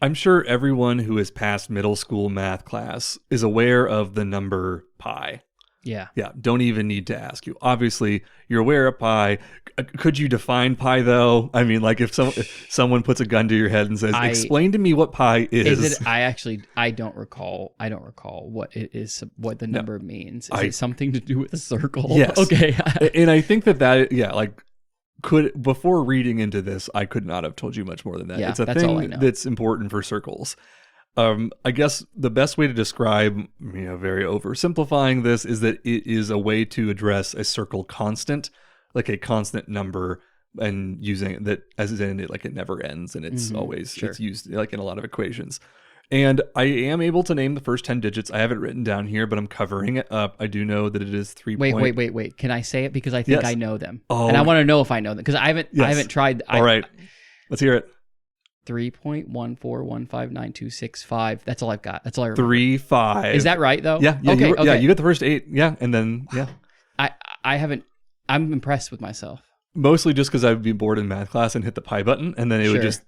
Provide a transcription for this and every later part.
I'm sure everyone who has passed middle school math class is aware of the number pi. Yeah. Yeah, don't even need to ask you. Obviously, you're aware of pi. Could you define pi, though? I mean, like if someone puts a gun to your head and says, explain to me what pi is. Is it? I don't recall. I don't recall what it is. What the number means. Is it something to do with a circle? Yes. Okay. And I think before reading into this, I could not have told you much more than that. Yeah, it's a that's all I thing know. that's important for circles. I guess the best way to describe, very oversimplifying this, is that it is a way to address a circle constant, like a constant number, and using that as in it, like it never ends, and it's always it's used like in a lot of equations. And I am able to name the first 10 digits. I have it written down here, but I'm covering it up. I do know that it is 3. Wait. Can I say it because I think Yes. I know them, Oh. and I want to know if I know them because I haven't tried. All right, let's hear it. 3.1415926.5. That's all I've got. That's all I remember. 3, 5. Is that right though? Yeah. Okay. Yeah, you got the first 8. Yeah, and then I haven't. I'm impressed with myself. Mostly just because I would be bored in math class and hit the pi button, and then it would just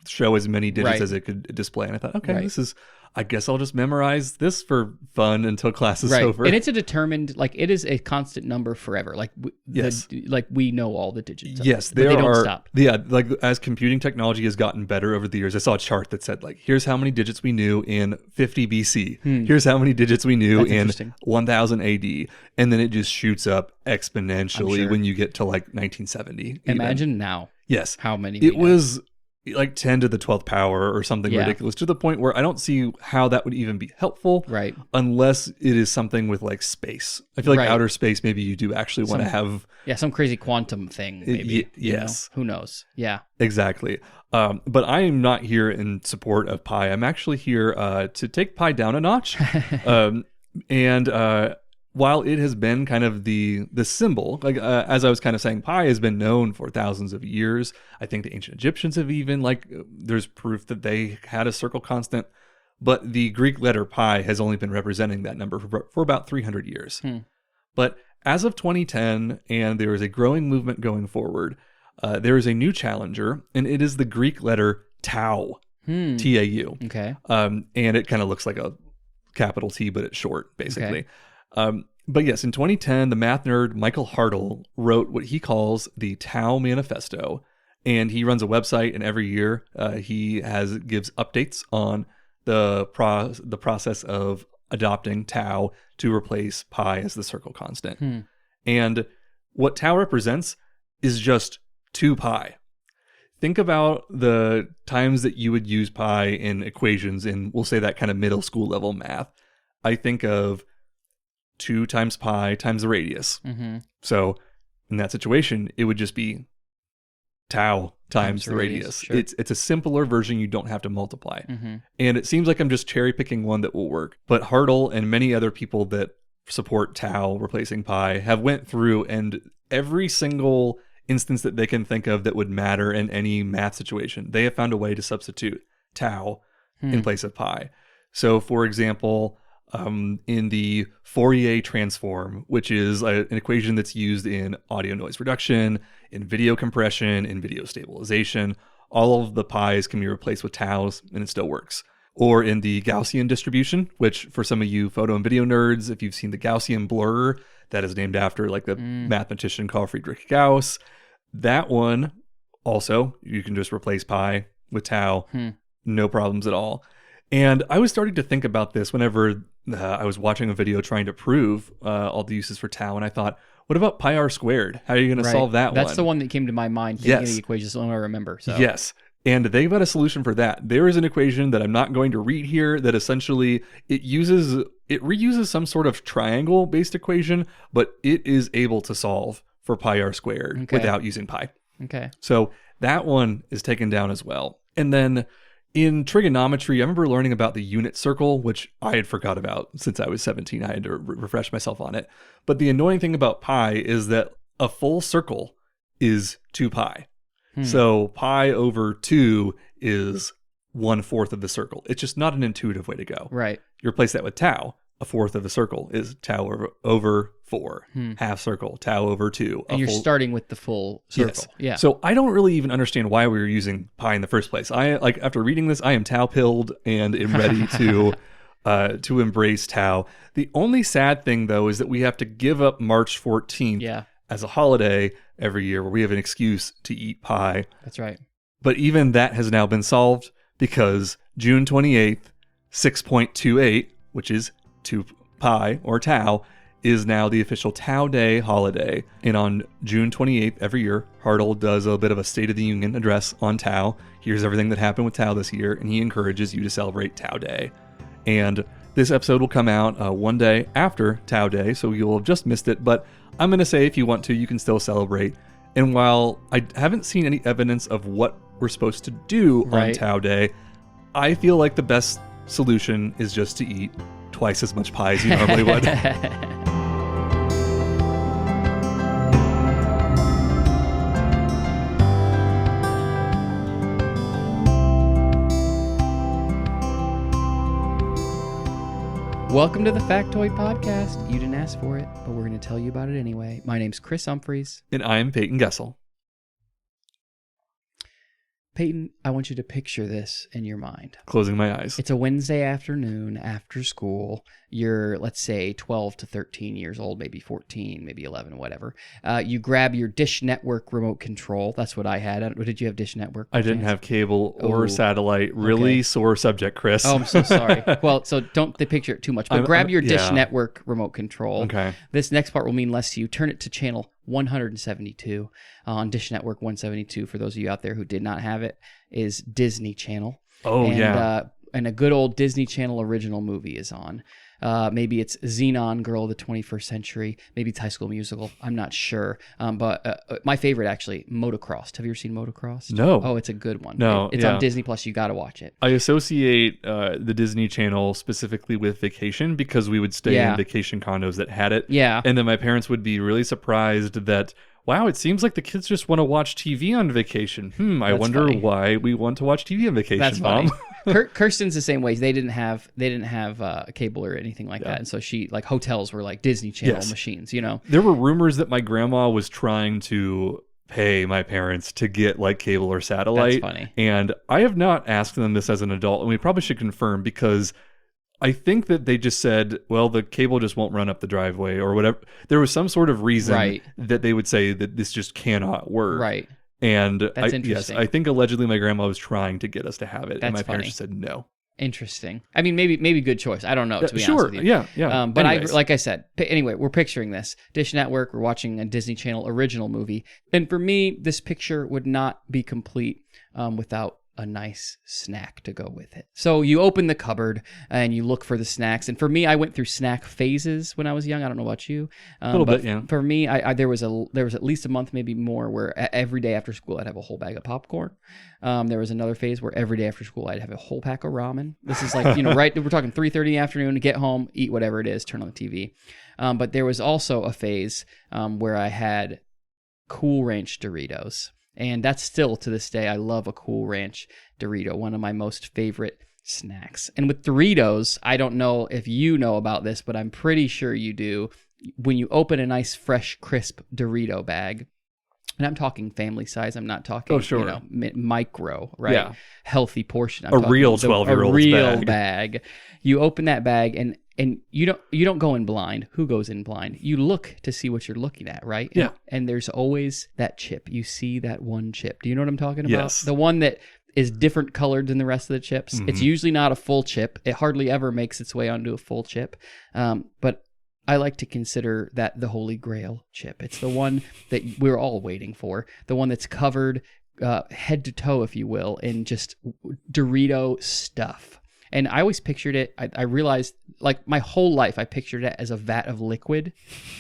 show as many digits Right. as it could display. And I thought, okay, Right. I guess I'll just memorize this for fun until class is over. And it's a determined, like it is a constant number forever. Like Yes. we know all the digits. Of Yes, it, but they don't stop. Yeah, like as computing technology has gotten better over the years, I saw a chart that said like, here's how many digits we knew in 50 BC. Here's how many digits we knew That's in interesting. 1000 AD, and then it just shoots up exponentially sure. when you get to like 1970. even. Imagine now Yes, how many it we know. was like 10 to the 12th power or something ridiculous, to the point where I don't see how that would even be helpful, Right. unless it is something with like space. I feel like Right. outer space, maybe you do actually want to have some crazy quantum thing. Maybe. yes. Who knows? Yeah. Exactly. But I am not here in support of pi. I'm actually here to take pi down a notch. And while it has been kind of the symbol, like as I was kind of saying, pi has been known for thousands of years. I think the ancient Egyptians have even, there's proof that they had a circle constant. But the Greek letter pi has only been representing that number for about 300 years. But as of 2010, and there is a growing movement going forward, there is a new challenger, and it is the Greek letter tau, T-A-U. Okay. And it kind of looks like a capital T, but it's short, basically. But yes, in 2010, the math nerd Michael Hartle wrote what he calls the Tau Manifesto, and he runs a website, and every year he gives updates on the process of adopting tau to replace pi as the circle constant. And what tau represents is just 2 pi. Think about the times that you would use pi in equations in, we'll say, that kind of middle school level math. I think of 2 times pi times the radius. So in that situation, it would just be tau times the radius. Sure. It's a simpler version. You don't have to multiply. And it seems like I'm just cherry picking one that will work. But Hartle and many other people that support tau replacing pi have went through, and every single instance that they can think of that would matter in any math situation, they have found a way to substitute tau in place of pi. So for example, in the Fourier transform, which is an equation that's used in audio noise reduction, in video compression, in video stabilization, all of the pi's can be replaced with taus and it still works. Or in the Gaussian distribution, which for some of you photo and video nerds, if you've seen the Gaussian blur, that is named after like the mathematician Carl Friedrich Gauss. That one also, you can just replace pi with tau, no problems at all. And I was starting to think about this whenever I was watching a video trying to prove all the uses for tau, and I thought, what about pi r squared? How are you going to solve that one? That's the one that came to my mind. Thinking of the equation, is the one I remember. So. Yes. And they've got a solution for that. There is an equation that I'm not going to read here that essentially it reuses some sort of triangle-based equation, but it is able to solve for pi r squared without using pi. Okay. So that one is taken down as well. And then in trigonometry, I remember learning about the unit circle, which I had forgot about since I was 17. I had to refresh myself on it. But the annoying thing about pi is that a full circle is 2 pi. So pi over 2 is 1/4 of the circle. It's just not an intuitive way to go. Right. You replace that with tau. A fourth of the circle is tau over 4, half circle, Tau over 2. And you're starting with the full circle. Yes. Yeah. So I don't really even understand why we were using pi in the first place. After reading this, I am Tau pilled and am ready to embrace Tau. The only sad thing, though, is that we have to give up March 14th as a holiday every year where we have an excuse to eat pie. That's right. But even that has now been solved because June 28th, 6.28, which is 2 pi or Tau, is now the official Tau Day holiday. And on June 28th every year, Hartle does a bit of a State of the Union address on Tau. Here's everything that happened with Tau this year, and he encourages you to celebrate Tau Day. And this episode will come out one day after Tau Day, so you'll have just missed it. But I'm going to say if you want to, you can still celebrate. And while I haven't seen any evidence of what we're supposed to do on Tau Day, I feel like the best solution is just to eat twice as much pie as you normally would. Welcome to the Factoid Podcast. You didn't ask for it, but we're going to tell you about it anyway. My name's Chris Humphreys. And I'm Payton Gessel. Payton, I want you to picture this in your mind. Closing my eyes. It's a Wednesday afternoon after school. You're, let's say, 12 to 13 years old, maybe 14, maybe 11, whatever. You grab your Dish Network remote control. That's what I had. Did you have Dish Network? I didn't have cable or satellite. Really sore subject, Chris. Oh, I'm so sorry. Well, so don't picture it too much. But grab your Dish Network remote control. Okay. This next part will mean less to you. Turn it to channel 172 on Dish Network 172. For those of you out there who did not have it, is Disney Channel. And a good old Disney Channel original movie is on. Maybe it's Xenon, Girl of the 21st Century. Maybe it's High School Musical. I'm not sure. But my favorite, actually, Motocrossed. Have you ever seen Motocrossed? No. Oh, it's a good one. No. It's on Disney Plus. You got to watch it. I associate the Disney Channel specifically with vacation because we would stay in vacation condos that had it. Yeah. And then my parents would be really surprised that, wow, it seems like the kids just want to watch TV on vacation. I wonder why we want to watch TV on vacation, That's Mom. Funny. Kirsten's the same way. They didn't have cable or anything like that, and so hotels were like Disney Channel machines. You know, there were rumors that my grandma was trying to pay my parents to get like cable or satellite. That's funny. And I have not asked them this as an adult, and we probably should confirm because I think that they just said, well, the cable just won't run up the driveway or whatever. There was some sort of reason that they would say that this just cannot work. Right. And that's interesting. I think allegedly my grandma was trying to get us to have it, and my parents funny. just said no. Interesting. I mean, maybe good choice. I don't know, to be honest with you. Yeah. But like I said, anyway, we're picturing this. Dish Network, we're watching a Disney Channel original movie. And for me, this picture would not be complete without a nice snack to go with it. So you open the cupboard and you look for the snacks. And for me, I went through snack phases when I was young. I don't know about you. A little bit, yeah. For me, there was at least a month, maybe more, where every day after school I'd have a whole bag of popcorn. There was another phase where every day after school I'd have a whole pack of ramen. This is like, right, we're talking 3:30 in the afternoon, get home, eat whatever it is, turn on the TV. But there was also a phase where I had Cool Ranch Doritos. And that's still, to this day, I love a Cool Ranch Dorito, one of my most favorite snacks. And with Doritos, I don't know if you know about this, but I'm pretty sure you do. When you open a nice, fresh, crisp Dorito bag, and I'm talking family size, I'm not talking, micro, right? Yeah. Healthy portion. A real 12-year-old's bag. You open that bag, and you don't go in blind. Who goes in blind? You look to see what you're looking at, right? Yeah. And there's always that chip. You see that one chip. Do you know what I'm talking about? Yes. The one that is different colored than the rest of the chips. Mm-hmm. It's usually not a full chip. It hardly ever makes its way onto a full chip. But I like to consider that the Holy Grail chip. It's the one that we're all waiting for. The one that's covered head to toe, if you will, in just Dorito stuff. And I always pictured it, I realized, like my whole life, I pictured it as a vat of liquid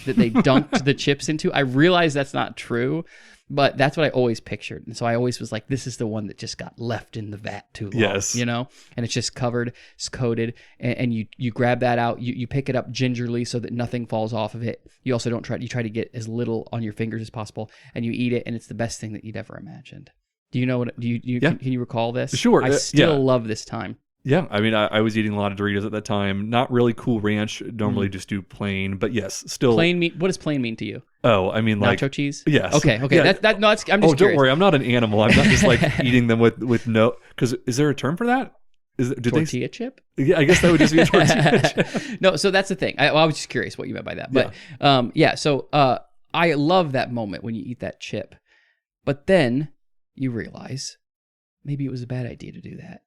that they dunked the chips into. I realized that's not true, but that's what I always pictured. And so I always was like, this is the one that just got left in the vat too long, and it's just covered, it's coated, and you grab that out, you pick it up gingerly so that nothing falls off of it. You also try to get as little on your fingers as possible, and you eat it, and it's the best thing that you'd ever imagined. Do you know what, can you recall this? Sure. I still love this time. Yeah, I mean, I was eating a lot of Doritos at that time. Not really Cool Ranch. Normally just do plain, but yes, still. Plain mean. What does plain mean to you? Oh, I mean, like nacho cheese. Yes. Okay. Yeah. No, I'm just curious. Don't worry. I'm not an animal. I'm not just like eating them with no. Because is there a term for that? Tortilla chip? Yeah, I guess that would just be a tortilla chip. No, so that's the thing. I was just curious what you meant by that. But so I love that moment when you eat that chip. But then you realize maybe it was a bad idea to do that.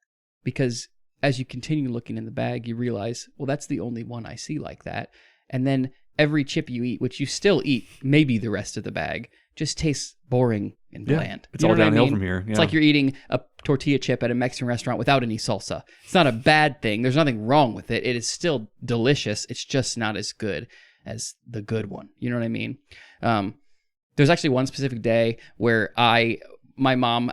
Because as you continue looking in the bag, you realize, well, that's the only one I see like that. And then every chip you eat, which you still eat, maybe the rest of the bag, just tastes boring and bland. It's all downhill from here. It's like you're eating a tortilla chip at a Mexican restaurant without any salsa. It's not a bad thing. There's nothing wrong with it. It is still delicious. It's just not as good as the good one. You know what I mean? There's actually one specific day where my mom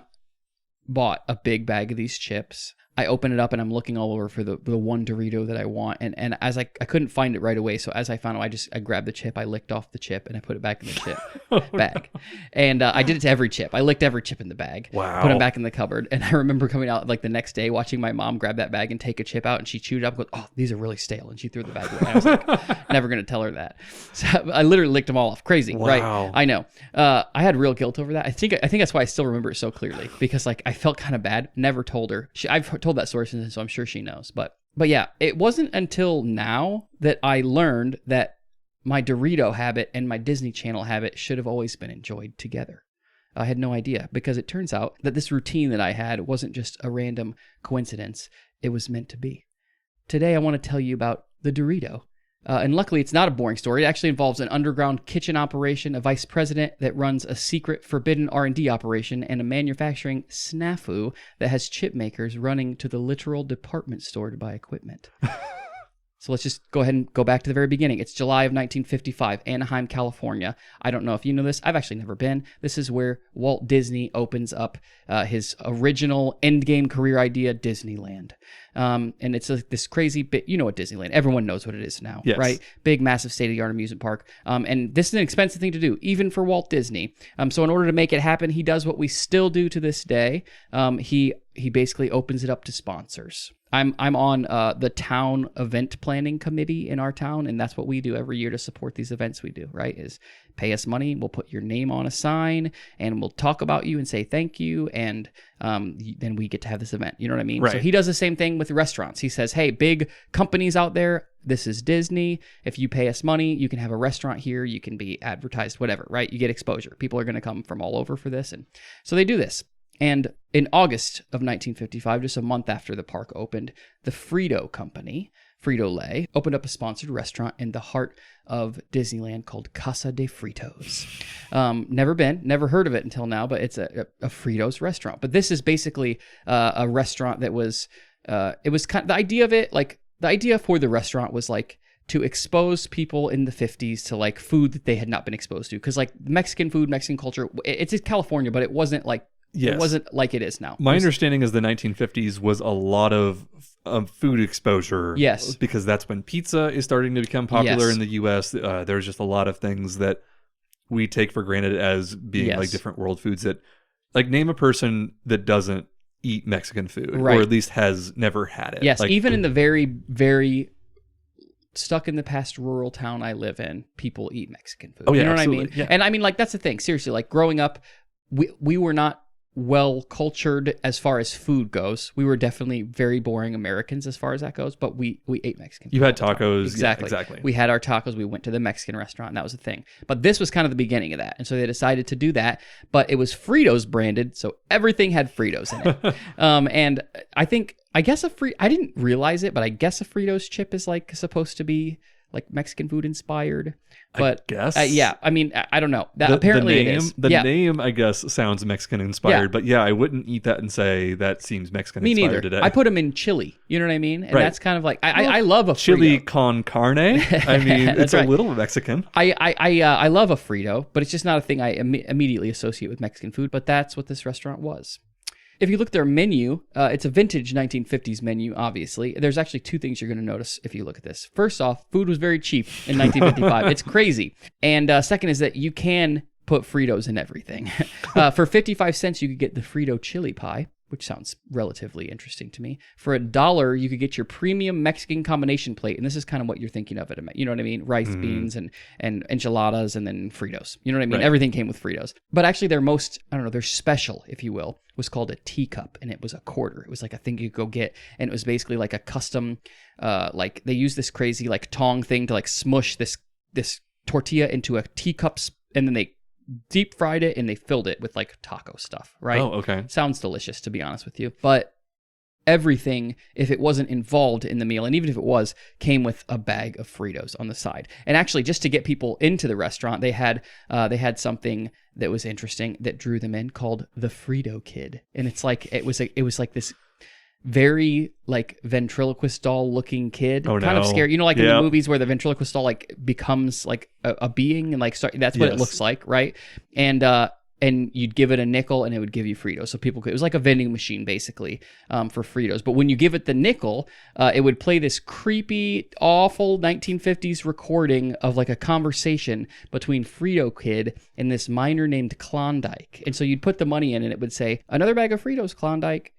bought a big bag of these chips. I open it up and I'm looking all over for the one Dorito that I want. And as I couldn't find it right away. So as I found it, I grabbed the chip, I licked off the chip and I put it back in the chip bag. And I did it to every chip. I licked every chip in the bag, wow. Put them back in the cupboard. And I remember coming out like the next day, watching my mom grab that bag and take a chip out and she chewed it up and goes, oh, these are really stale. And she threw the bag away. I was like, never going to tell her that. So I literally licked them all off. Crazy, wow. Right? I know. I had real guilt over that. I think that's why I still remember it so clearly because like I felt kind of bad. Never told her. I've told that story since, so I'm sure she knows. But yeah, it wasn't until now that I learned that my Dorito habit and my Disney Channel habit should have always been enjoyed together. I had no idea because it turns out that this routine that I had wasn't just a random coincidence. It was meant to be. Today, I want to tell you about the Dorito. And luckily, it's not a boring story. It actually involves an underground kitchen operation, a vice president that runs a secret forbidden R&D operation, and a manufacturing snafu that has chip makers running to the literal department store to buy equipment. So let's just go ahead and go back to the very beginning. It's July of 1955, Anaheim, California. I don't know if you know this. I've actually never been. This is where Walt Disney opens up his original endgame career idea, Disneyland. And it's this crazy bit. You know what Disneyland? Everyone knows what it is now, yes. Right? Big, massive state-of-the-art amusement park. And this is an expensive thing to do, even for Walt Disney. So in order to make it happen, he does what we still do to this day. He basically opens it up to sponsors. I'm on the town event planning committee in our town, and that's what we do every year to support these events we do, right? Is pay us money, we'll put your name on a sign, and we'll talk about you and say thank you, and then we get to have this event. You know what I mean? Right. So he does the same thing with restaurants. He says, hey, big companies out there, this is Disney. If you pay us money, you can have a restaurant here. You can be advertised, whatever, right? You get exposure. People are going to come from all over for this. And so they do this. And in August of 1955, just a month after the park opened, the Frito company, Frito-Lay, opened up a sponsored restaurant in the heart of Disneyland called Casa de Fritos. Never heard of it until now, but it's a Fritos restaurant. But this is basically a restaurant that was, it was kind of, the idea of it, like the idea for the restaurant was like to expose people in the 50s to like food that they had not been exposed to. Because like Mexican food, Mexican culture, it's in California, but it wasn't like, yes. It wasn't like it is now. My understanding is the 1950s was a lot of food exposure. Yes. Because that's when pizza is starting to become popular yes. in the U.S. There's just a lot of things that we take for granted as being yes. like different world foods that, like, name a person that doesn't eat Mexican food, right. or at least has never had it. Yes, like, even in the very, very stuck in the past rural town I live in, people eat Mexican food. Oh, yeah, you know absolutely. what I mean? Yeah. And I mean, like, that's the thing. Seriously, like, growing up, we were not well cultured as far as food goes. We were definitely very boring Americans as far as that goes, but we ate Mexican food. You had tacos. Exactly. Yeah, exactly. We had our tacos. We went to the Mexican restaurant, and that was the thing. But this was kind of the beginning of that. And so they decided to do that, but it was Fritos branded, so everything had Fritos in it. And I didn't realize it, but I guess a Fritos chip is like supposed to be like Mexican food inspired. But I guess. Yeah, I mean, I don't know. Apparently the name, it is. The name, I guess, sounds Mexican inspired, but yeah, I wouldn't eat that and say that seems Mexican Me inspired neither. today. I put them in chili. You know what I mean? And right. that's kind of like I love a chili Frito. con carne. I mean, it's right. a little Mexican. I love a Frito, but it's just not a thing I immediately associate with Mexican food. But that's what this restaurant was. If you look at their menu, it's a vintage 1950s menu, obviously. There's actually two things you're going to notice if you look at this. First off, food was very cheap in 1955. It's crazy. And second is that you can put Fritos in everything. For 55 cents, you could get the Frito chili pie. which sounds relatively interesting to me. For $1, you could get your premium Mexican combination plate, and this is kind of what you're thinking of it. You know what I mean? Rice, beans, and enchiladas, and then Fritos. You know what I mean? Right. Everything came with Fritos. But actually, their special, if you will, was called a teacup, and it was a quarter. It was like a thing you could go get, and it was basically like a custom, like they used this crazy like tong thing to like smush this tortilla into a teacup, and then they deep fried it and they filled it with like taco stuff, right? Oh, okay. Sounds delicious, to be honest with you. But everything, if it wasn't involved in the meal, and even if it was, came with a bag of Fritos on the side. And actually, just to get people into the restaurant, they had something that was interesting that drew them in called the Frito Kid. And it's like it was like this very like ventriloquist doll looking kid, kind of scary, like in the movies where the ventriloquist doll like becomes like a being, and like that's what it looks like, right? And you'd give it a nickel and it would give you Fritos. So it was like a vending machine basically, for Fritos. But when you give it the nickel, it would play this creepy, awful 1950s recording of like a conversation between Frito Kid and this miner named Klondike. And so you'd put the money in and it would say, "Another bag of Fritos, Klondike."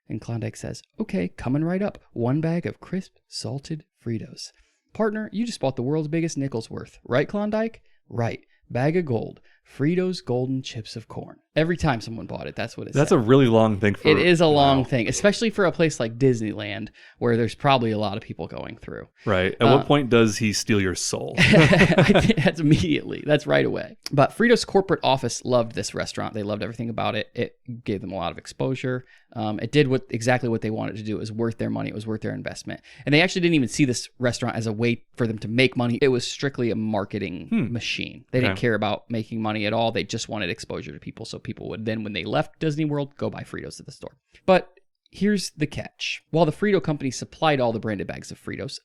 And Klondike says, "Okay, coming right up. 1 bag of crisp, salted Fritos. Partner, you just bought the world's biggest nickel's worth. Right, Klondike? Right. Bag of gold. Fritos Golden Chips of Corn." Every time someone bought it, that's what it said. That's a really long thing for... It is a long thing, especially for a place like Disneyland, where there's probably a lot of people going through. Right. At what point does he steal your soul? I think that's immediately. That's right away. But Fritos' corporate office loved this restaurant. They loved everything about it. It gave them a lot of exposure. It did exactly what they wanted to do. It was worth their money. It was worth their investment. And they actually didn't even see this restaurant as a way for them to make money. It was strictly a marketing machine. They didn't care about making money at all. They just wanted exposure to people, so people would then, when they left Disney World, go buy Fritos at the store. But here's the catch. While the Frito company supplied all the branded bags of Fritos,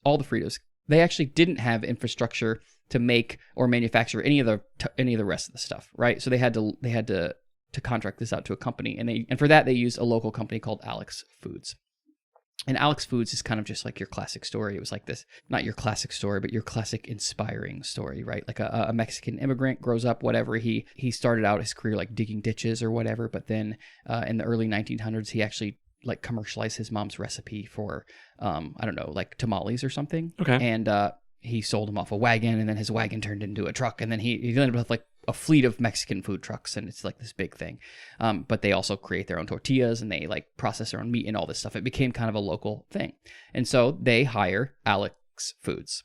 they actually didn't have infrastructure to make or manufacture any of the rest of the stuff, right? So they had to contract this out to a company, and for that they used a local company called Alex Foods. And Alex Foods is kind of just like your classic story. It was like this, not your classic story, but your classic inspiring story, right? Like a Mexican immigrant grows up, whatever. He started out his career like digging ditches or whatever, but then in the early 1900s, he actually like commercialized his mom's recipe for, like tamales or something. Okay. And he sold them off a wagon, and then his wagon turned into a truck, and then he ended up with like a fleet of Mexican food trucks, and it's like this big thing. But they also create their own tortillas, and they like process their own meat and all this stuff. It became kind of a local thing. And so they hire Alex Foods.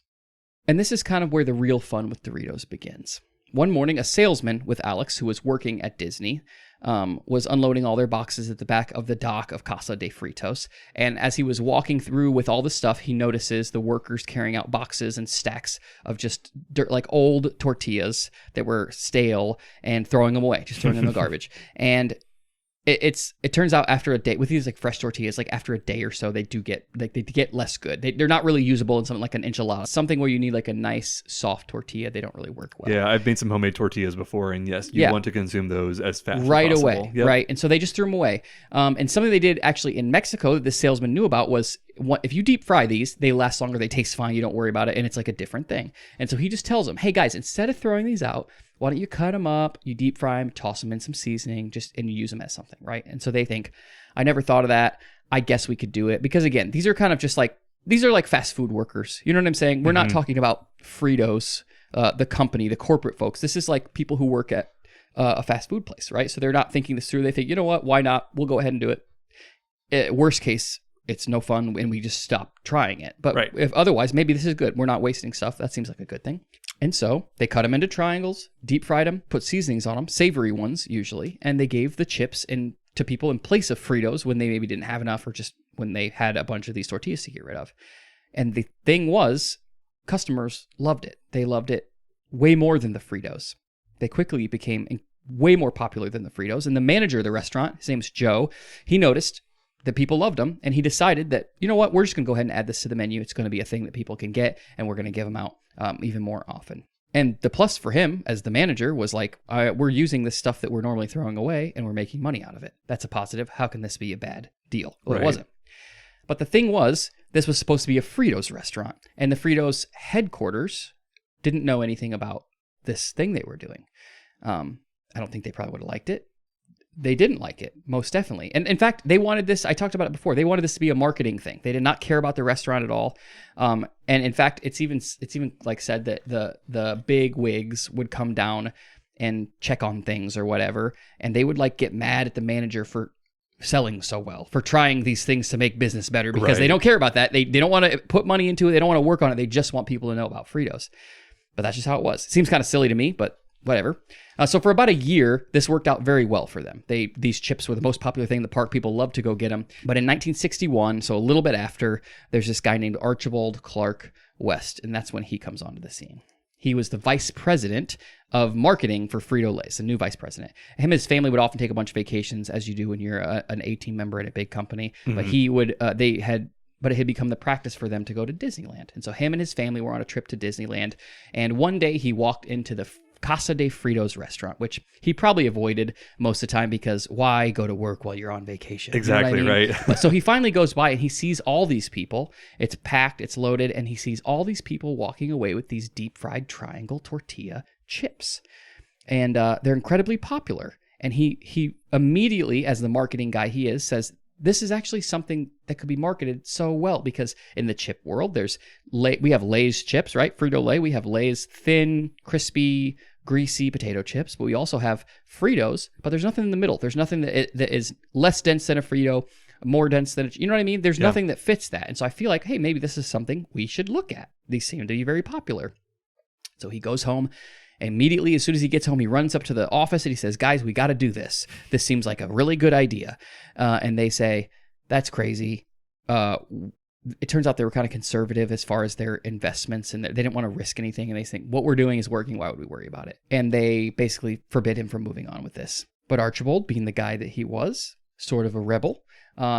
And this is kind of where the real fun with Doritos begins. One morning, a salesman with Alex, who was working at Disney, was unloading all their boxes at the back of the dock of Casa de Fritos. And as he was walking through with all the stuff, he notices the workers carrying out boxes and stacks of just dirt, like old tortillas that were stale, and throwing them away, just throwing them in the garbage. And it turns out after a day with these like fresh tortillas, like after a day or so, they get less good. They're not really usable in something like an enchilada, something where you need like a nice soft tortilla. They don't really work well. Yeah, I've made some homemade tortillas before, and yes, you want to consume those as fast as possible. Right away, right? And so they just threw them away. And something they did actually in Mexico that this salesman knew about was, if you deep fry these, they last longer, they taste fine, you don't worry about it, and it's like a different thing. And so he just tells them, "Hey guys, instead of throwing these out, why don't you cut them up, you deep fry them, toss them in some seasoning, and you use them as something," right? And so they think, "I never thought of that. I guess we could do it." Because again, these are kind of just like, these are like fast food workers. You know what I'm saying? We're not talking about Fritos, the company, the corporate folks. This is like people who work at a fast food place, right? So they're not thinking this through. They think, you know what? Why not? We'll go ahead and do it. Worst case, it's no fun and we just stop trying it. But if otherwise, maybe this is good. We're not wasting stuff. That seems like a good thing. And so they cut them into triangles, deep fried them, put seasonings on them, savory ones usually, and they gave the chips to people in place of Fritos when they maybe didn't have enough, or just when they had a bunch of these tortillas to get rid of. And the thing was, customers loved it. They loved it way more than the Fritos. They quickly became way more popular than the Fritos. And the manager of the restaurant, his name's Joe, he noticed that people loved them, and he decided that, you know what, we're just going to go ahead and add this to the menu. It's going to be a thing that people can get, and we're going to give them out even more often. And the plus for him as the manager was like, we're using this stuff that we're normally throwing away, and we're making money out of it. That's a positive. How can this be a bad deal? Well, It wasn't. But the thing was, this was supposed to be a Fritos restaurant, and the Fritos headquarters didn't know anything about this thing they were doing. I don't think they probably would have liked it. they didn't like it, most definitely. And in fact, they wanted this, I talked about it before, they wanted this to be a marketing thing. They did not care about the restaurant at all. And in fact, it's even like said that the big wigs would come down and check on things or whatever, and they would like get mad at the manager for selling so well, for trying these things to make business better, because they don't care about that. They don't want to put money into it. They don't want to work on it. They just want people to know about Fritos. But that's just how it was. It seems kind of silly to me, but whatever. So for about a year, this worked out very well for them. These chips were the most popular thing in the park. People loved to go get them. But in 1961, so a little bit after, there's this guy named Archibald Clark West, and that's when he comes onto the scene. He was the vice president of marketing for Frito-Lay's, the new vice president. Him and his family would often take a bunch of vacations, as you do when you're an A-team member at a big company. Mm-hmm. But it had become the practice for them to go to Disneyland. And so him and his family were on a trip to Disneyland. And one day he walked into the Casa de Fritos restaurant, which he probably avoided most of the time, because why go to work while you're on vacation? Exactly, you know what I mean? right. But so he finally goes by and he sees all these people. It's packed, it's loaded, and he sees all these people walking away with these deep fried triangle tortilla chips. And they're incredibly popular. And he immediately, as the marketing guy he is, says, this is actually something that could be marketed so well, because in the chip world, we have Lay's chips, right? Frito-Lay, we have Lay's thin, crispy, greasy potato chips, but we also have Fritos, but there's nothing in the middle. There's nothing that is less dense than a Frito, more dense than you know what I mean? There's nothing that fits that. And so I feel like, hey, maybe this is something we should look at. These seem to be very popular. So he goes home. Immediately, as soon as he gets home, he runs up to the office and he says, guys, we got to do this. This seems like a really good idea. And they say, that's crazy. It turns out they were kind of conservative as far as their investments, and they didn't want to risk anything. And they think, what we're doing is working. Why would we worry about it? And they basically forbid him from moving on with this. But Archibald, being the guy that he was, sort of a rebel,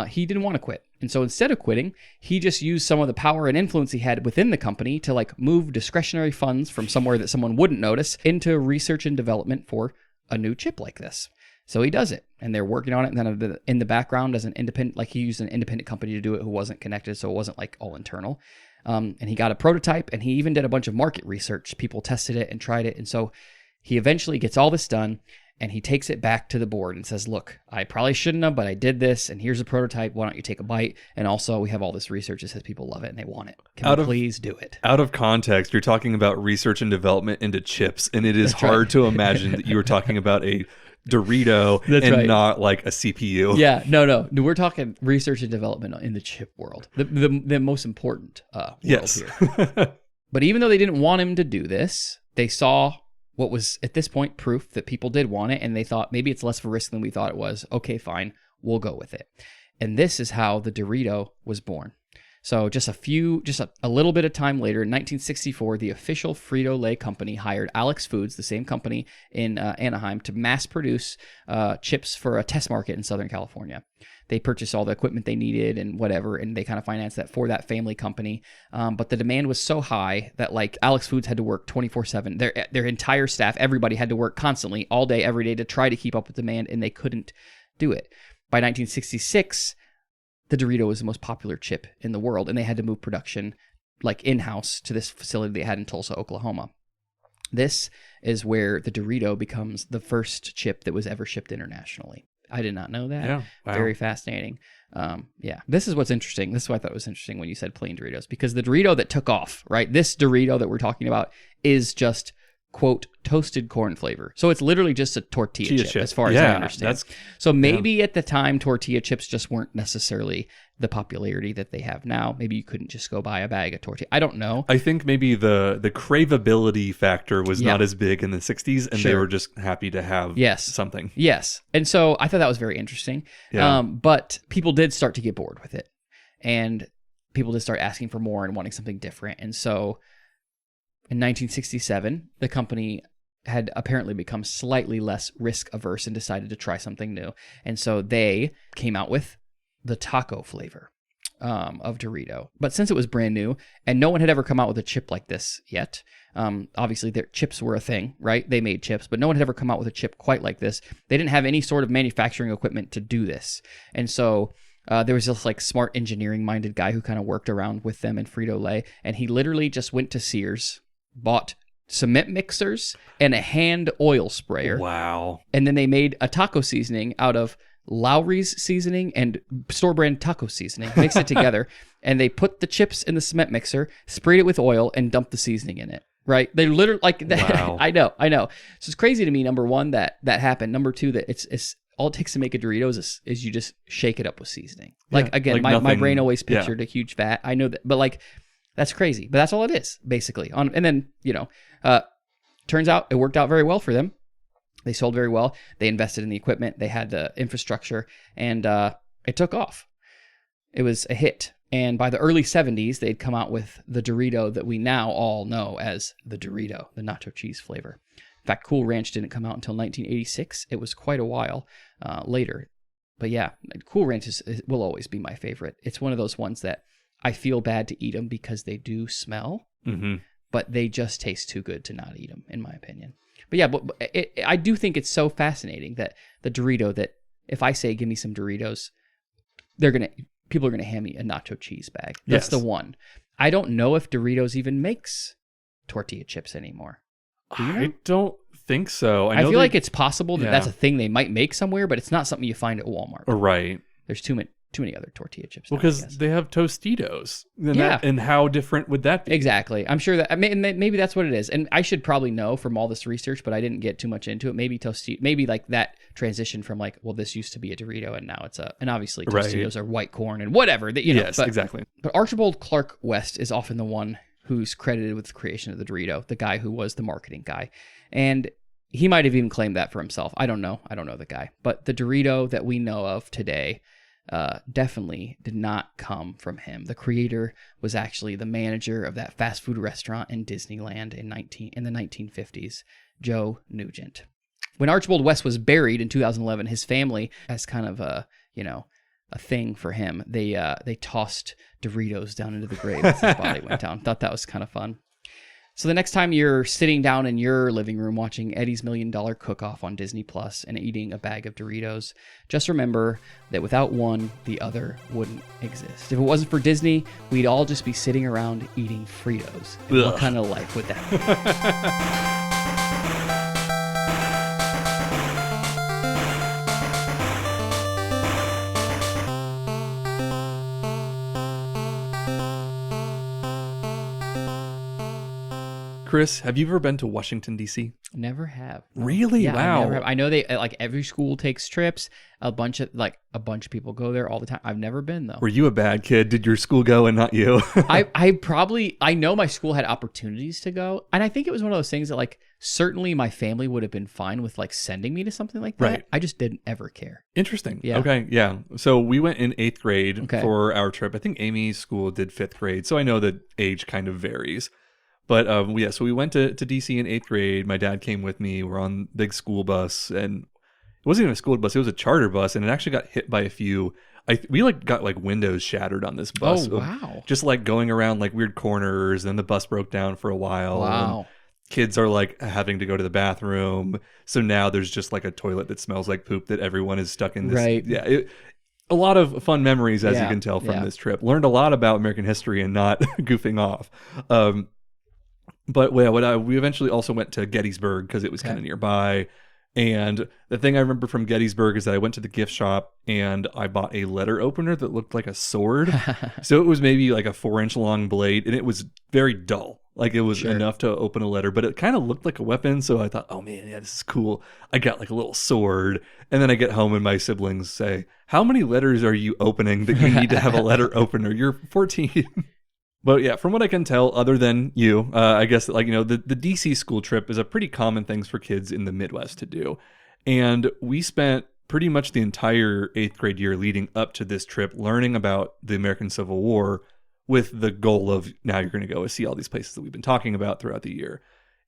he didn't want to quit. And so instead of quitting, he just used some of the power and influence he had within the company to like move discretionary funds from somewhere that someone wouldn't notice into research and development for a new chip like this. So he does it, and they're working on it. And then in the background, as an independent, like he used an independent company to do it who wasn't connected, so it wasn't like all internal. And he got a prototype, and he even did a bunch of market research. People tested it and tried it. And so he eventually gets all this done, and he takes it back to the board and says, look, I probably shouldn't have, but I did this, and here's a prototype. Why don't you take a bite? And also, we have all this research that says people love it and they want it. Can we please do it? Out of context, you're talking about research and development into chips, and it is hard to imagine that you were talking about a Dorito not like a CPU. Yeah, no. We're talking research and development in the chip world, the most important world here. But even though they didn't want him to do this, they saw what was at this point proof that people did want it, and they thought maybe it's less of a risk than we thought it was. Okay, fine, we'll go with it. And this is how the Dorito was born. So just a little bit of time later, in 1964, the official Frito-Lay company hired Alex Foods, the same company in Anaheim, to mass produce chips for a test market in Southern California. They purchased all the equipment they needed and whatever, and they kind of financed that for that family company. But the demand was so high that like Alex Foods had to work 24/7. Their entire staff, everybody had to work constantly, all day, every day, to try to keep up with demand, and they couldn't do it. By 1966, the Dorito was the most popular chip in the world, and they had to move production like in-house to this facility they had in Tulsa, Oklahoma. This is where the Dorito becomes the first chip that was ever shipped internationally. I did not know that. Yeah, wow. Very fascinating. This is what's interesting. This is what I thought was interesting when you said plain Doritos, because the Dorito that took off, right? This Dorito that we're talking about is just, quote, toasted corn flavor. So it's literally just a tortilla chip, as far as I understand. So maybe at the time, tortilla chips just weren't necessarily the popularity that they have now. Maybe you couldn't just go buy a bag of tortilla. I don't know. I think maybe the craveability factor was not as big in the 60s, and they were just happy to have something. Yes. And so I thought that was very interesting. Yeah. But people did start to get bored with it, and people did start asking for more and wanting something different. And so in 1967, the company had apparently become slightly less risk averse and decided to try something new. And so they came out with the taco flavor of Dorito. But since it was brand new and no one had ever come out with a chip like this yet, obviously their chips were a thing, right? They made chips, but no one had ever come out with a chip quite like this. They didn't have any sort of manufacturing equipment to do this. And so there was this like smart engineering minded guy who kind of worked around with them in Frito-Lay, and he literally just went to Sears, bought cement mixers and a hand oil sprayer. Wow. And then they made a taco seasoning out of Lowry's seasoning and store brand taco seasoning, mixed it together, and they put the chips in the cement mixer, sprayed it with oil, and dumped the seasoning in it. Right? They literally Wow. I know. So it's crazy to me. Number one, that happened. Number two, that it's all it takes to make a Doritos is you just shake it up with seasoning. Like, again, my brain always pictured a huge vat. I know that, but like, that's crazy. But that's all it is, basically. And then, turns out it worked out very well for them. They sold very well. They invested in the equipment. They had the infrastructure, and it took off. It was a hit. And by the early 70s, they'd come out with the Dorito that we now all know as the Dorito, the nacho cheese flavor. In fact, Cool Ranch didn't come out until 1986. It was quite a while later. But yeah, Cool Ranch will always be my favorite. It's one of those ones that I feel bad to eat them because they do smell, but they just taste too good to not eat them, in my opinion. But yeah, I do think it's so fascinating that the Dorito, that if I say, give me some Doritos, people are going to hand me a nacho cheese bag. That's the one. I don't know if Doritos even makes tortilla chips anymore. Do you know? I don't think so. I feel like it's possible that that's a thing they might make somewhere, but it's not something you find at Walmart. Right. There's too many other tortilla chips. Well, because they have Tostitos. And how different would that be? Exactly. I'm sure that maybe that's what it is. And I should probably know from all this research, but I didn't get too much into it. Maybe like that transition from like, well, this used to be a Dorito and now it's and obviously Tostitos are white corn and whatever. Yes, exactly. But Archibald Clark West is often the one who's credited with the creation of the Dorito, the guy who was the marketing guy. And he might have even claimed that for himself. I don't know the guy. But the Dorito that we know of today definitely did not come from him. The creator was actually the manager of that fast food restaurant in Disneyland in the 1950s, Joe Nugent. When Archibald West was buried in 2011, his family, as kind of a thing for him, they tossed Doritos down into the grave as his body went down. Thought that was kind of fun. So the next time you're sitting down in your living room watching Eddie's $1 Million Cook-Off on Disney Plus and eating a bag of Doritos, just remember that without one, the other wouldn't exist. If it wasn't for Disney, we'd all just be sitting around eating Fritos. What kind of life would that be? Chris, have you ever been to Washington, D.C.? Never have. Really? Yeah, wow. I never have. I know they like every school takes trips. A bunch of people go there all the time. I've never been though. Were you a bad kid? Did your school go and not you? I know my school had opportunities to go, and I think it was one of those things that like certainly my family would have been fine with like sending me to something like that. Right. I just didn't ever care. Interesting. Yeah. Okay. Yeah. So we went in 8th grade for our trip. I think Amy's school did 5th grade, so I know that age kind of varies. But so we went to DC in 8th grade. My dad came with me. We're on big school bus, and it wasn't even a school bus. It was a charter bus, and it actually got hit by a few. We got windows shattered on this bus. Oh, wow. Just like going around like weird corners, and the bus broke down for a while. Wow. And kids are like having to go to the bathroom. So now there's just like a toilet that smells like poop that everyone is stuck in this. Right. Yeah. A lot of fun memories, as you can tell from this trip. Learned a lot about American history and not goofing off. But we eventually also went to Gettysburg because it was kind of nearby. And the thing I remember from Gettysburg is that I went to the gift shop and I bought a letter opener that looked like a sword. So it was maybe like a 4-inch long blade, and it was very dull. Like it was enough to open a letter, but it kind of looked like a weapon. So I thought, oh man, yeah, this is cool. I got like a little sword. And then I get home and my siblings say, how many letters are you opening that you need to have a letter opener? You're 14. But yeah, from what I can tell, other than you, I guess the DC school trip is a pretty common thing for kids in the Midwest to do. And we spent pretty much the entire 8th grade year leading up to this trip learning about the American Civil War with the goal of now you're going to go see all these places that we've been talking about throughout the year.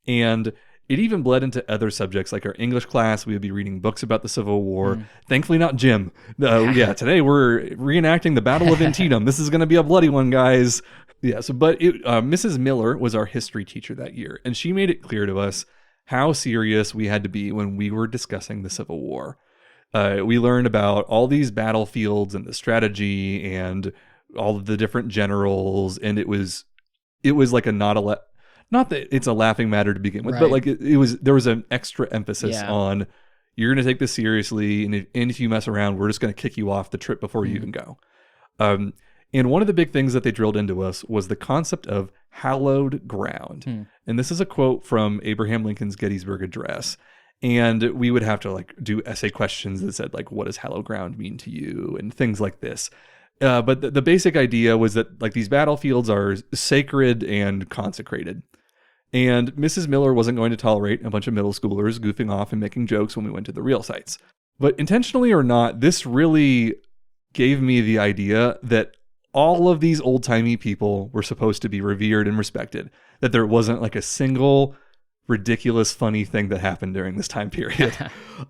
And it even bled into other subjects like our English class. We would be reading books about the Civil War. Thankfully, not Jim. Today we're reenacting the Battle of Antietam. This is going to be a bloody one, guys. Yeah, but Mrs. Miller was our history teacher that year, and she made it clear to us how serious we had to be when we were discussing the Civil War. We learned about all these battlefields and the strategy and all of the different generals, and it was like a not Not that it's a laughing matter to begin with, Right. but like there was an extra emphasis Yeah. on you're going to take this seriously, and if you mess around, we're just going to kick you off the trip before you even go. And one of the big things that they drilled into us was the concept of hallowed ground. And this is a quote from Abraham Lincoln's Gettysburg Address. And we would have to like do essay questions that said like, what does hallowed ground mean to you? And things like this. But the basic idea was that like these battlefields are sacred and consecrated. And Mrs. Miller wasn't going to tolerate a bunch of middle schoolers goofing off and making jokes when we went to the real sites. But intentionally or not, this really gave me the idea that all of these old-timey people were supposed to be revered and respected, that there wasn't like a single ridiculous, funny thing that happened during this time period.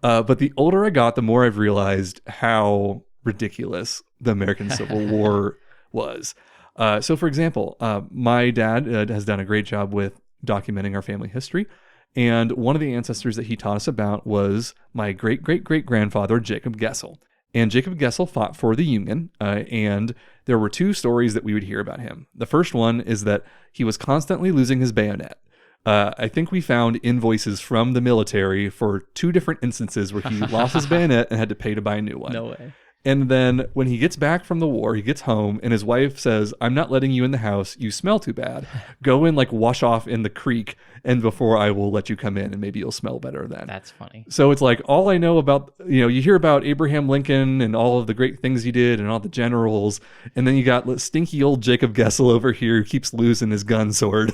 But the older I got, the more I've realized how ridiculous the American Civil War was. So, for example, my dad has done a great job with documenting our family history. And one of the ancestors that he taught us about was my great-great-great-grandfather, Jacob Gessel. And Jacob Gessel fought for the Union, and there were two stories that we would hear about him. The first one is that he was constantly losing his bayonet. I think we found invoices from the military for two different instances where he lost his bayonet and had to pay to buy a new one. No way. And then when he gets back from the war, he gets home and his wife says, I'm not letting you in the house. You smell too bad. Go and like wash off in the creek, and before I will let you come in, and maybe you'll smell better then. That's funny. So it's like all I know about, you hear about Abraham Lincoln and all of the great things he did and all the generals. And then you got stinky old Jacob Gessel over here who keeps losing his gun sword.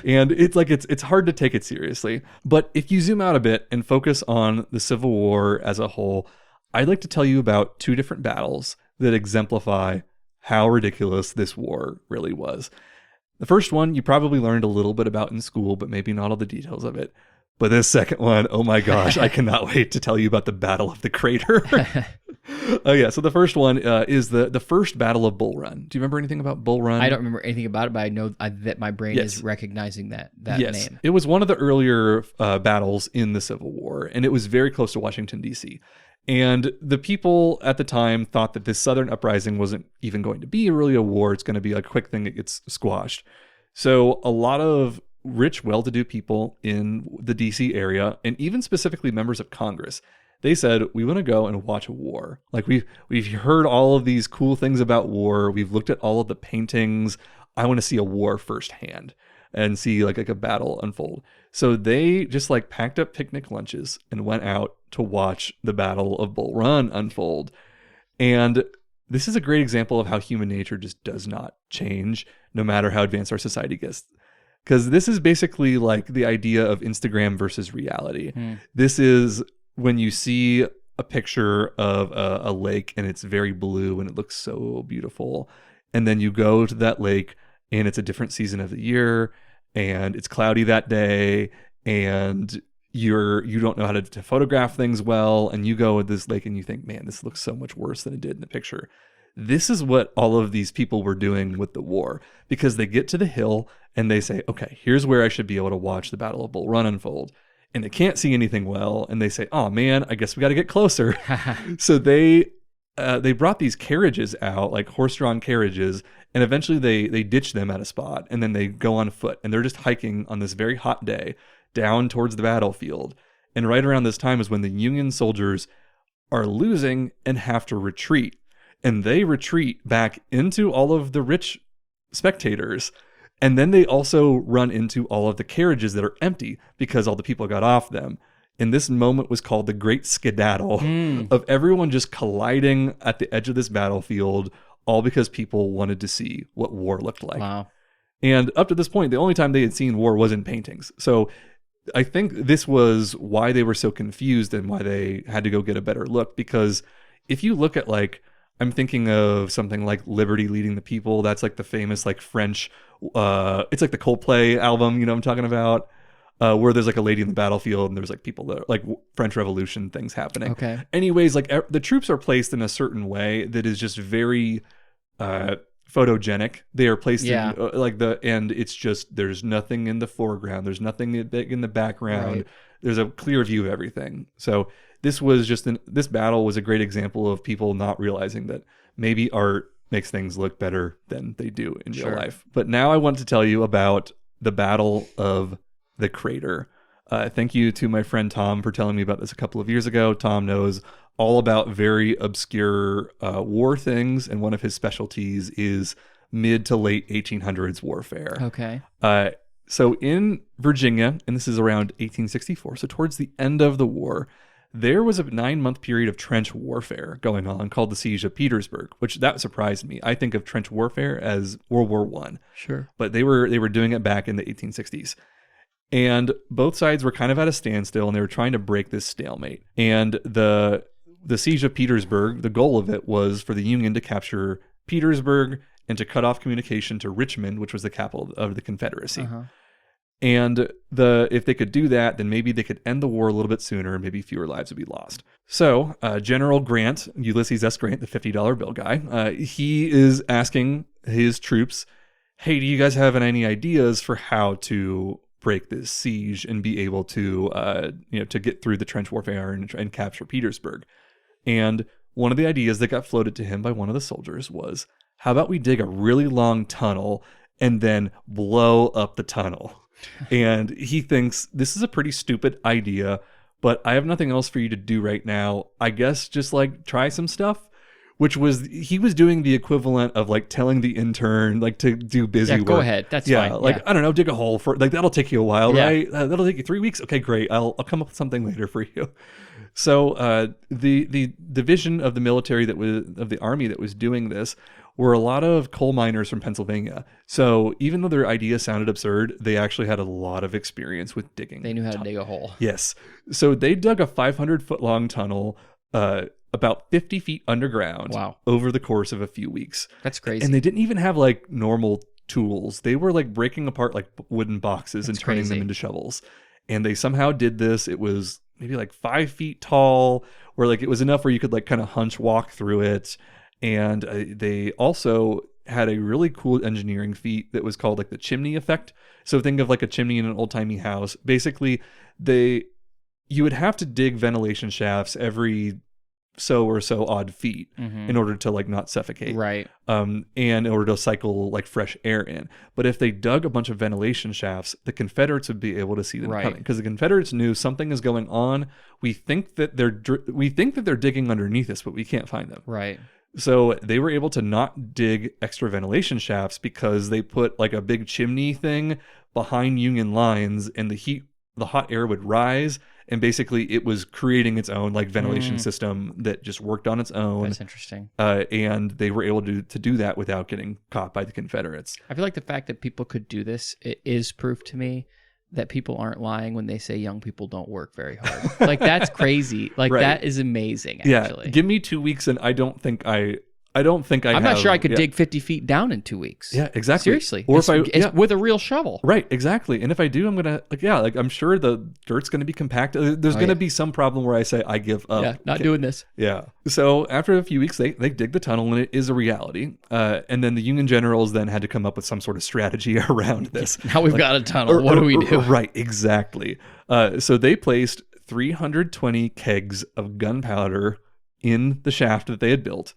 And it's like, it's hard to take it seriously. But if you zoom out a bit and focus on the Civil War as a whole, I'd like to tell you about two different battles that exemplify how ridiculous this war really was. The first one you probably learned a little bit about in school, but maybe not all the details of it. But this second one, oh my gosh, I cannot wait to tell you about the Battle of the Crater. So the first one is the first Battle of Bull Run. Do you remember anything about Bull Run? I don't remember anything about it, but I know that my brain is recognizing that name. It was one of the earlier battles in the Civil War, and it was very close to Washington, D.C. And the people at the time thought that this Southern uprising wasn't even going to be really a war. It's going to be a quick thing that gets squashed. So a lot of rich, well-to-do people in the D.C. area, and even specifically members of Congress, they said, we want to go and watch a war. Like we've heard all of these cool things about war. We've looked at all of the paintings. I want to see a war firsthand and see like a battle unfold. So they just like packed up picnic lunches and went out to watch the Battle of Bull Run unfold. And this is a great example of how human nature just does not change no matter how advanced our society gets. Because this is basically like the idea of Instagram versus reality. This is when you see a picture of a lake and it's very blue and it looks so beautiful. And then you go to that lake and it's a different season of the year and it's cloudy that day and you don't know how to photograph things well, and you go at this lake and you think, man, this looks so much worse than it did in the picture. This is what all of these people were doing with the war, because they get to the hill and they say, okay, here's where I should be able to watch the Battle of Bull Run unfold. And they can't see anything well, and they say, oh man, I guess we got to get closer. So they brought these carriages out, like horse-drawn carriages, and eventually they ditch them at a spot, and then they go on foot, and they're just hiking on this very hot day down towards the battlefield. And right around this time is when the Union soldiers are losing and have to retreat. And they retreat back into all of the rich spectators. And then they also run into all of the carriages that are empty because all the people got off them. And this moment was called the Great Skedaddle of everyone just colliding at the edge of this battlefield, all because people wanted to see what war looked like. Wow. And up to this point, the only time they had seen war was in paintings. So I think this was why they were so confused and why they had to go get a better look. Because if you look at like, I'm thinking of something like Liberty Leading the People. That's like the famous like French, it's like the Coldplay album, you know what I'm talking about? Where there's like a lady in the battlefield and there's like people that are like French Revolution things happening. Okay. Anyways, like the troops are placed in a certain way that is just very photogenic. They are placed in and it's just, there's nothing in the foreground. There's nothing in the background. Right. There's a clear view of everything. So this was just this battle was a great example of people not realizing that maybe art makes things look better than they do in real life. But now I want to tell you about the Battle of the Crater. Thank you to my friend Tom for telling me about this a couple of years ago. Tom knows all about very obscure war things, and one of his specialties is mid to late 1800s warfare. Okay. So in Virginia, and this is around 1864, so towards the end of the war, there was a 9-month period of trench warfare going on called the Siege of Petersburg, which that surprised me. I think of trench warfare as World War I. Sure. But they were doing it back in the 1860s. And both sides were kind of at a standstill, and they were trying to break this stalemate. And the Siege of Petersburg, the goal of it was for the Union to capture Petersburg and to cut off communication to Richmond, which was the capital of the Confederacy. Uh-huh. And if they could do that, then maybe they could end the war a little bit sooner, and maybe fewer lives would be lost. So General Grant, Ulysses S. Grant, the $50 bill guy, he is asking his troops, hey, do you guys have any ideas for how to break this siege and be able to, to get through the trench warfare and capture Petersburg? And one of the ideas that got floated to him by one of the soldiers was, how about we dig a really long tunnel and then blow up the tunnel? And he thinks, this is a pretty stupid idea, but I have nothing else for you to do right now. I guess just like try some stuff, which was, he was doing the equivalent of like telling the intern like to do busy work. Go ahead. That's fine. I don't know, dig a hole for, like, that'll take you a while, right? That'll take you 3 weeks. Okay, great. I'll come up with something later for you. So the division of the military of the army that was doing this were a lot of coal miners from Pennsylvania. So even though their idea sounded absurd, they actually had a lot of experience with digging. They knew how to dig a hole. Yes. So they dug a 500-foot long tunnel about 50 feet underground over the course of a few weeks. That's crazy. And they didn't even have like normal tools. They were like breaking apart like wooden boxes and turning them into shovels. And they somehow did this. It was maybe like 5 feet tall, where like it was enough where you could like kind of hunch walk through it. And they also had a really cool engineering feat that was called like the chimney effect. So think of like a chimney in an old-timey house. Basically, you would have to dig ventilation shafts every so or so odd feet in order to like not suffocate. Right. And in order to cycle like fresh air in. But if they dug a bunch of ventilation shafts, the Confederates would be able to see them coming, because the Confederates knew something is going on. We think that they're digging underneath us, but we can't find them. Right. So they were able to not dig extra ventilation shafts because they put like a big chimney thing behind Union lines, and the hot air would rise, and basically it was creating its own like ventilation system that just worked on its own. That's interesting. And they were able to do that without getting caught by the Confederates. I feel like the fact that people could do this, it is proof to me that people aren't lying when they say young people don't work very hard. Like, that's crazy. Like, that is amazing, actually. Yeah, give me 2 weeks and I don't think I'm not sure I could dig 50 feet down in 2 weeks. Yeah, exactly. Seriously. Or it's with a real shovel. Right, exactly. And if I do, I'm going to, I'm sure the dirt's going to be compacted. There's going to be some problem where I say, I give up. Yeah, not doing this. Yeah. So after a few weeks, they dig the tunnel, and it is a reality. And then the Union generals then had to come up with some sort of strategy around this. Now we've got a tunnel. What do we do? Right, exactly. So they placed 320 kegs of gunpowder in the shaft that they had built.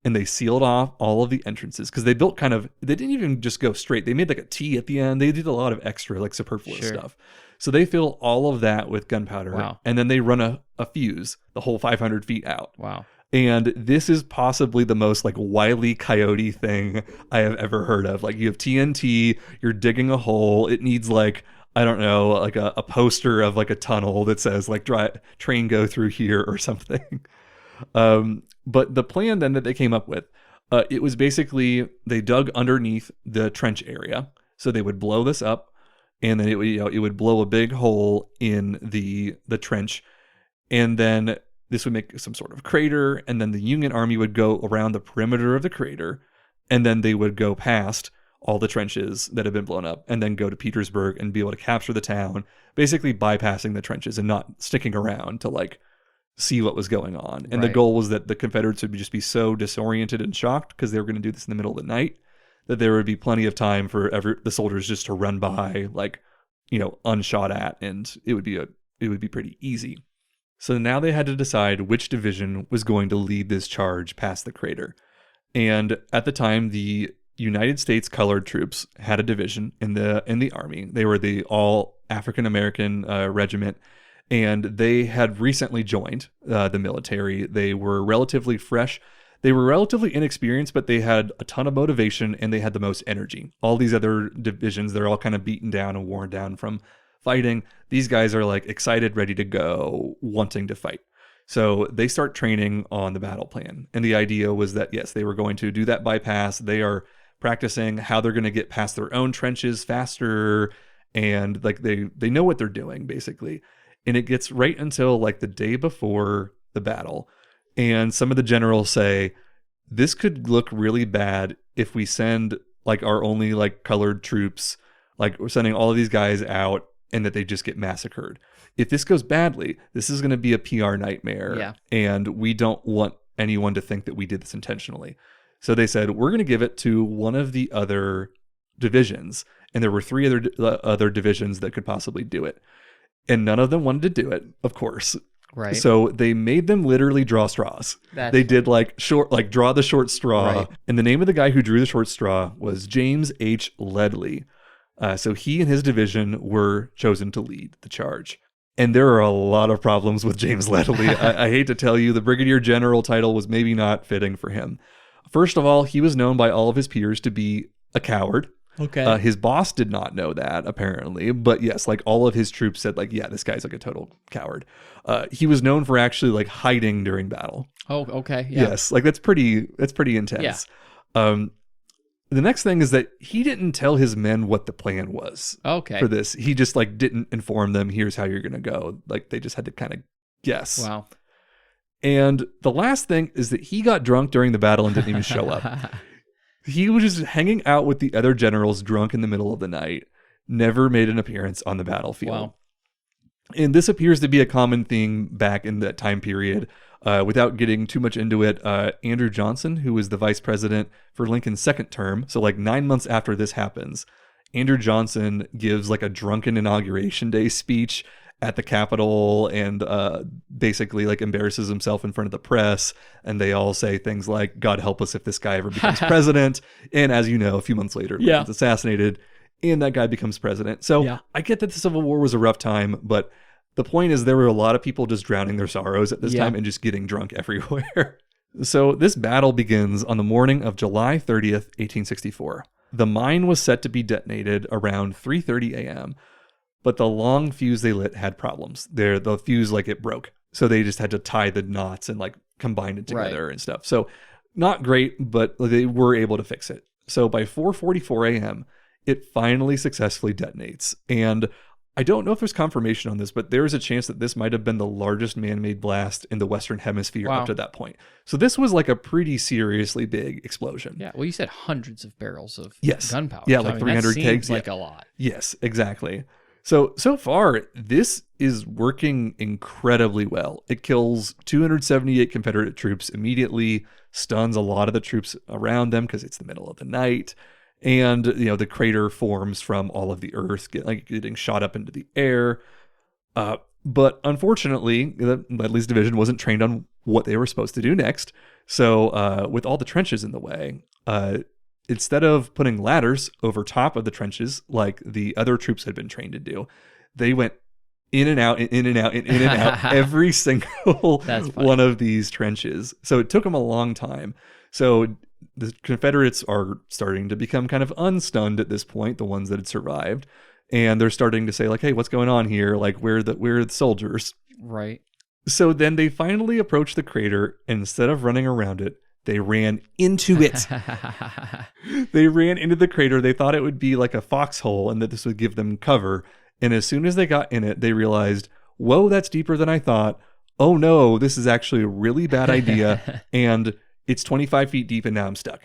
And they sealed off all of the entrances, because they built they didn't even just go straight. They made like a T at the end. They did a lot of extra, like superfluous stuff. So they fill all of that with gunpowder. Wow. And then they run a fuse the whole 500 feet out. Wow. And this is possibly the most like Wile E. Coyote thing I have ever heard of. Like, you have TNT, you're digging a hole. It needs like, I don't know, like a poster of like a tunnel that says like train go through here or something. But the plan then that they came up with, it was basically they dug underneath the trench area. So they would blow this up, and then it would blow a big hole in the trench, and then this would make some sort of crater, and then the Union Army would go around the perimeter of the crater, and then they would go past all the trenches that had been blown up, and then go to Petersburg and be able to capture the town, basically bypassing the trenches and not sticking around to like see what was going on. And the goal was that the Confederates would just be so disoriented and shocked, because they were going to do this in the middle of the night, that there would be plenty of time for the soldiers just to run by, like, unshot at, and it would be pretty easy. So now they had to decide which division was going to lead this charge past the crater. And at the time, the United States colored troops had a division in the army. They were the all African American regiment, and they had recently joined the military. They were relatively fresh. They were relatively inexperienced, but they had a ton of motivation and they had the most energy. All these other divisions, they're all kind of beaten down and worn down from fighting. These guys are like excited, ready to go, wanting to fight. So they start training on the battle plan. And the idea was that, yes, they were going to do that bypass. They are practicing how they're going to get past their own trenches faster. And like they know what they're doing, basically. And it gets right until like the day before the battle. And some of the generals say, this could look really bad if we send like our only like colored troops, like we're sending all of these guys out and that they just get massacred. If this goes badly, this is going to be a PR nightmare. Yeah. And we don't want anyone to think that we did this intentionally. So they said, we're going to give it to one of the other divisions. And there were 3 other divisions that could possibly do it. And none of them wanted to do it, of course. Right. So they made them literally draw straws. They did like draw the short straw. Right. And the name of the guy who drew the short straw was James H. Ledley. So he and his division were chosen to lead the charge. And there are a lot of problems with James Ledley. I hate to tell you, the brigadier general title was maybe not fitting for him. First of all, he was known by all of his peers to be a coward. Okay. His boss did not know that, apparently. But yes, like all of his troops said, like, yeah, this guy's like a total coward. He was known for actually like hiding during battle. Oh, okay. Yeah. Yes, like that's pretty intense. Yeah. The next thing is that he didn't tell his men what the plan was. Okay. For this. He just like didn't inform them, here's how you're going to go. Like they just had to kind of guess. Wow. And the last thing is that he got drunk during the battle and didn't even show up. He was just hanging out with the other generals drunk in the middle of the night, never made an appearance on the battlefield. Wow. And this appears to be a common theme back in that time period. Without getting too much into it, Andrew Johnson, who was the vice president for Lincoln's second term, so like 9 months after this happens, Andrew Johnson gives like a drunken inauguration day speech at the Capitol and basically like embarrasses himself in front of the press. And they all say things like, God help us if this guy ever becomes president. And as you know, a few months later, Lincoln's assassinated and that guy becomes president. So I get that the Civil War was a rough time, but the point is there were a lot of people just drowning their sorrows at this time and just getting drunk everywhere. So this battle begins on the morning of July 30th, 1864. The mine was set to be detonated around 3:30 a.m., but the long fuse they lit had problems. The fuse, like, it broke. So they just had to tie the knots and, like, combine it together and stuff. So not great, but they were able to fix it. So by 4:44 a.m., it finally successfully detonates. And I don't know if there's confirmation on this, but there is a chance that this might have been the largest man-made blast in the Western Hemisphere up to that point. So this was like a pretty seriously big explosion. Yeah. Well, you said hundreds of barrels of gunpowder. Yeah, like 300 kegs. Like a lot. Yes, exactly. So far, this is working incredibly well. It kills 278 Confederate troops immediately, stuns a lot of the troops around them because it's the middle of the night. And, the crater forms from all of the earth getting shot up into the air. But unfortunately, Ledley's division wasn't trained on what they were supposed to do next. So with all the trenches in the way, instead of putting ladders over top of the trenches like the other troops had been trained to do, they went in and out and in and out and in and out every single one of these trenches. So it took them a long time. So the Confederates are starting to become kind of unstunned at this point, the ones that had survived. And they're starting to say, like, hey, what's going on here? Like, where are the soldiers? Right. So then they finally approached the crater, and instead of running around it, they ran into it. They ran into the crater. They thought it would be like a foxhole and that this would give them cover. And as soon as they got in it, they realized, whoa, that's deeper than I thought. Oh no, this is actually a really bad idea. And it's 25 feet deep and now I'm stuck.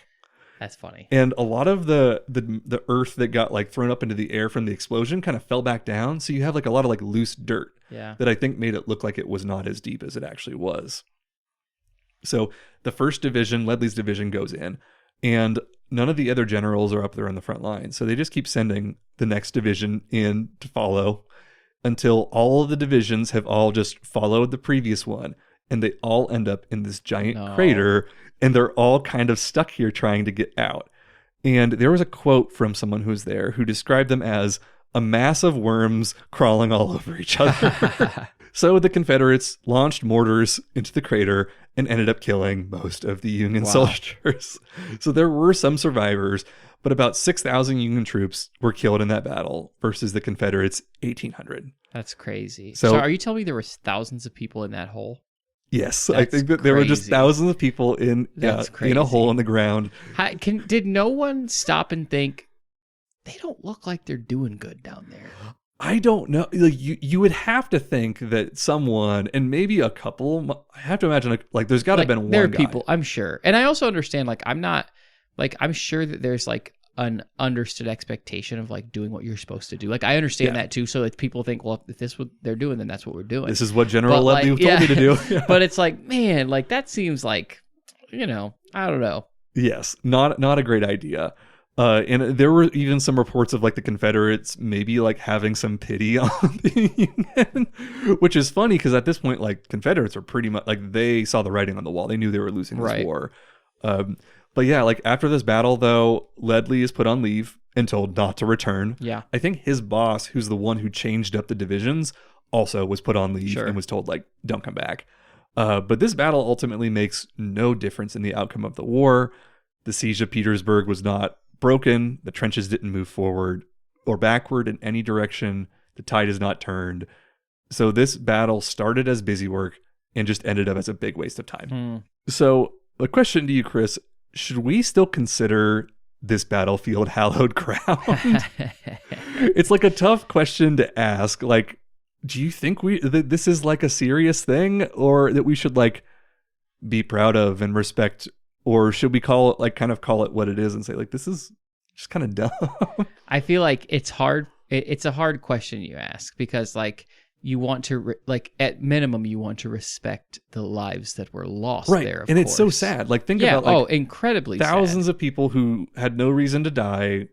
That's funny. And a lot of the earth that got like thrown up into the air from the explosion kind of fell back down. So you have like a lot of like loose dirt that I think made it look like it was not as deep as it actually was. So the first division, Ledley's division, goes in, and none of the other generals are up there on the front line. So they just keep sending the next division in to follow until all of the divisions have all just followed the previous one. And they all end up in this giant crater, and they're all kind of stuck here trying to get out. And there was a quote from someone who was there who described them as a mass of worms crawling all over each other. So the Confederates launched mortars into the crater and ended up killing most of the Union soldiers. So there were some survivors, but about 6,000 Union troops were killed in that battle versus the Confederates' 1,800. That's crazy. So are you telling me there were thousands of people in that hole? Yes, I think that there were just thousands of people in a hole in the ground. Did no one stop and think, they don't look like they're doing good down there? I don't know. Like you would have to think that someone, and maybe a couple, I have to imagine like there's got to have been one There are guy. people, I'm sure. And I also understand, I'm sure that there's like an understood expectation of like doing what you're supposed to do. Like I understand that too. So that people think, well, if this is what they're doing, then that's what we're doing. This is what General Ledley told me to do. But it's like, man, like that seems like, I don't know. Yes, not a great idea. And there were even some reports of like the Confederates maybe like having some pity on the Union, which is funny because at this point, like Confederates are pretty much like they saw the writing on the wall. They knew they were losing this war. But yeah, like after this battle, though, Ledley is put on leave and told not to return. Yeah. I think his boss, who's the one who changed up the divisions, also was put on leave and was told like, don't come back. But this battle ultimately makes no difference in the outcome of the war. The siege of Petersburg was not broken. The trenches didn't move forward or backward in any direction. The tide is not turned. So this battle started as busy work and just ended up as a big waste of time. So the question to you, Chris, should we still consider this battlefield hallowed ground? It's like a tough question to ask. Like, do you think this is like a serious thing, or that we should like be proud of and respect, or should we call it what it is and say like, this is just kind of dumb? I feel like it's hard. It's a hard question you ask because like you want to at minimum you want to respect the lives that were lost there. Of and course. It's so sad. Like think about like incredibly thousands sad. of people who had no reason to die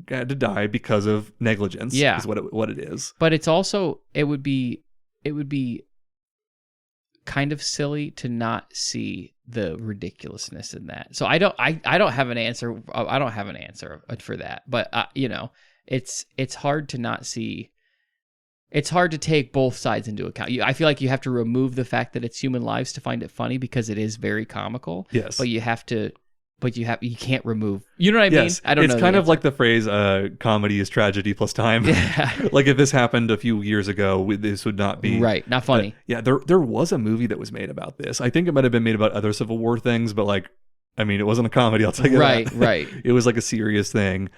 had to die because of negligence. Yeah, is what it is. But it's also it would be kind of silly to not see the ridiculousness in that. So I don't have an answer. I don't have an answer for that. But it's hard to not see. It's hard to take both sides into account. I feel like you have to remove the fact that it's human lives to find it funny because it is very comical. Yes. But you can't remove. You know what I mean? I don't know. It's kind of like the phrase, comedy is tragedy plus time. Yeah. Like if this happened a few years ago, this would not be. Right. Not funny. There was a movie that was made about this. I think it might have been made about other Civil War things, but like, I mean, it wasn't a comedy, I'll tell you that. Right. It was like a serious thing.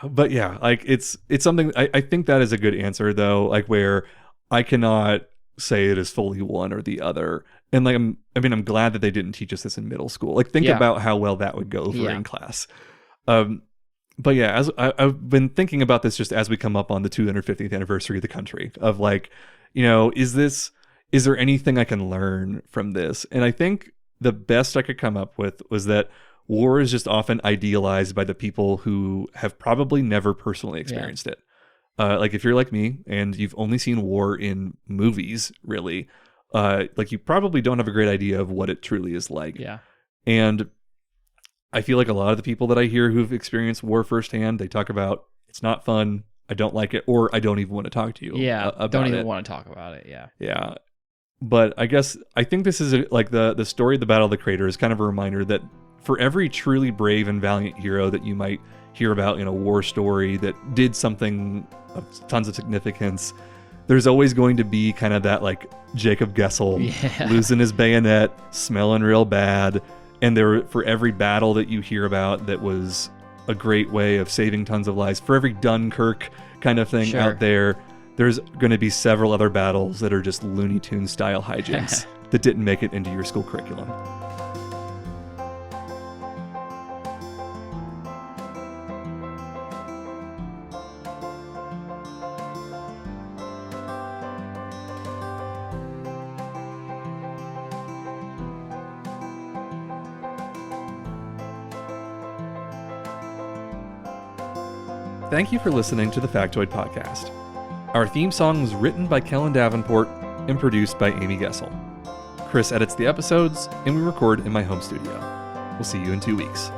But yeah, like it's something, I think that is a good answer though, like where I cannot say it is fully one or the other. And like, I'm glad that they didn't teach us this in middle school. Like think about how well that would go over in class. But yeah, as I've been thinking about this just as we come up on the 250th anniversary of the country of like, is there anything I can learn from this? And I think the best I could come up with was that war is just often idealized by the people who have probably never personally experienced it. Like if you're like me and you've only seen war in movies, really, like you probably don't have a great idea of what it truly is like. Yeah. And I feel like a lot of the people that I hear who've experienced war firsthand, they talk about it's not fun, I don't like it, or I don't even want to talk to you. Yeah, about don't even it. want to talk about it. Yeah. Yeah. But I think this is like the story of the Battle of the Crater is kind of a reminder that for every truly brave and valiant hero that you might hear about in a war story that did something of tons of significance, there's always going to be kind of that like Jacob Gessel losing his bayonet, smelling real bad. And for every battle that you hear about that was a great way of saving tons of lives, for every Dunkirk kind of thing out there, there's going to be several other battles that are just Looney Tunes style hijinks that didn't make it into your school curriculum. Thank you for listening to the Factoid Podcast. Our theme song was written by Kellen Davenport and produced by Amy Gessel. Chris edits the episodes, and we record in my home studio. We'll see you in 2 weeks.